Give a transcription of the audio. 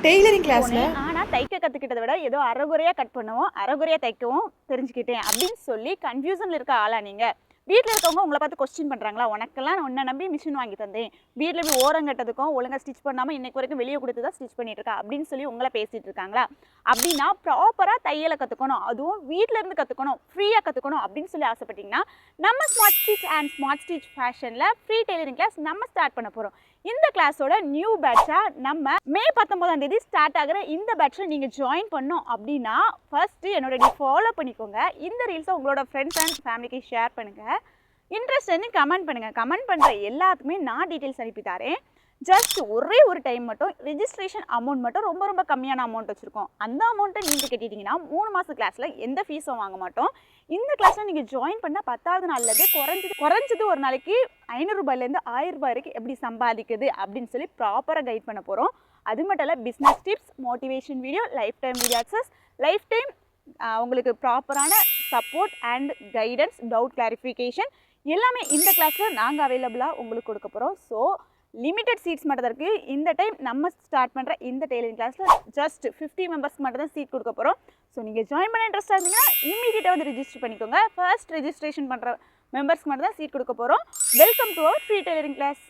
Tailoring கிளாஸ்ல ஆனா தைக்க கத்துக்கிட்டதை விட ஏதோ அரைகுறையா கட் பண்ணுவோம், அரைகுறையா தைக்கவும் தெரிஞ்சுக்கிட்டேன் அப்படின்னு சொல்லி கன்ஃபியூஷன்ல இருக்க ஆளா நீங்க? வீட்டில் இருக்கவங்க உங்களை பார்த்து கொஸ்டின் பண்ணுறாங்களா? உனக்கெல்லாம் உன்னை நம்பி மிஷின் வாங்கி தந்தேன், வீட்டில் போய் ஓரங்கட்டதுக்கும் ஒழுங்காக ஸ்டிச் பண்ணாமல் இன்னைக்கு வரைக்கும் வெளியே கொடுத்து தான் ஸ்டிச் பண்ணிட்டு இருக்கா அப்படின்னு சொல்லி உங்களை பேசிட்டு இருக்காங்களா? அப்படின்னா ப்ராப்பராக தையலை கற்றுக்கணும், அதுவும் வீட்டில் இருந்து கற்றுக்கணும், ஃப்ரீயாக கற்றுக்கணும் அப்படின்னு சொல்லி ஆசைப்பட்டீங்கன்னா நம்ம smart stitch and smart stitch ஃபேஷனில் ஃப்ரீ டெய்லரிங் கிளாஸ் நம்ம ஸ்டார்ட் பண்ண போகிறோம். இந்த கிளாஸோட நியூ பேட்சாக நம்ம மே 19ஆம் தேதி ஸ்டார்ட் ஆகிற இந்த பேட்சில் நீங்கள் ஜாயின் பண்ணோம் அப்படின்னா ஃபர்ஸ்ட்டு என்னோட ஃபாலோ பண்ணிக்கோங்க. இந்த ரீல்ஸை உங்களோட ஃப்ரெண்ட்ஸ் அண்ட் ஃபேமிலிக்கு ஷேர் பண்ணுங்கள். இன்ட்ரெஸ்ட் வந்து கமெண்ட் பண்ணுங்கள். கமெண்ட் பண்ணுற எல்லாத்துக்குமே நான் டீட்டெயில்ஸ் அனுப்பி தரேன். ஜஸ்ட் ஒரே ஒரு டைம் மட்டும் ரெஜிஸ்ட்ரேஷன் அமௌண்ட் மட்டும் ரொம்ப கம்மியான அமௌண்ட் வச்சுருக்கோம். அந்த அமௌண்ட்டை நீங்கள் கட்டிட்டீங்கன்னா 3 மாத கிளாஸில் எந்த ஃபீஸும் வாங்க மாட்டோம். இந்த கிளாஸில் நீங்கள் ஜாயின் பண்ணால் 10வது நாள்லேருந்து குறைஞ்சது ஒரு நாளைக்கு 500 ரூபாயிலேருந்து 1000 ரூபாய் வரைக்கும் எப்படி சம்பாதிக்குது அப்படின்னு சொல்லி ப்ராப்பராக கைட் பண்ண போகிறோம். அது மட்டும் இல்லை, business tips, motivation video, life time video access, life time உங்களுக்கு ப்ராப்பரான support and guidance, doubt clarification எல்லாமே இந்த கிளாஸில் நாங்கள் அவைலபிளாக உங்களுக்கு கொடுக்க போகிறோம். ஸோ லிமிட்டட் சீட்ஸ் மட்டும் தான் இருக்குது. இந்த டைம் நம்ம ஸ்டார்ட் பண்ணுற இந்த டெய்லரிங் கிளாஸில் ஜஸ்ட் 50 மெம்பர்ஸ்க்கு மட்டும் தான் சீட் கொடுக்க போகிறோம். ஸோ நீங்கள் ஜாயின் பண்ண இன்ட்ரெஸ்ட்டாக இருந்தீங்கன்னா இமீடியட்டாக வந்து ரெஜிஸ்டர் பண்ணிக்கோங்க. ஃபர்ஸ்ட் ரெஜிஸ்ட்ரேஷன் பண்ணுற மெம்பர்ஸ்க்கு மட்டும் தான் சீட் கொடுக்க போகிறோம். Welcome to our free tailoring class.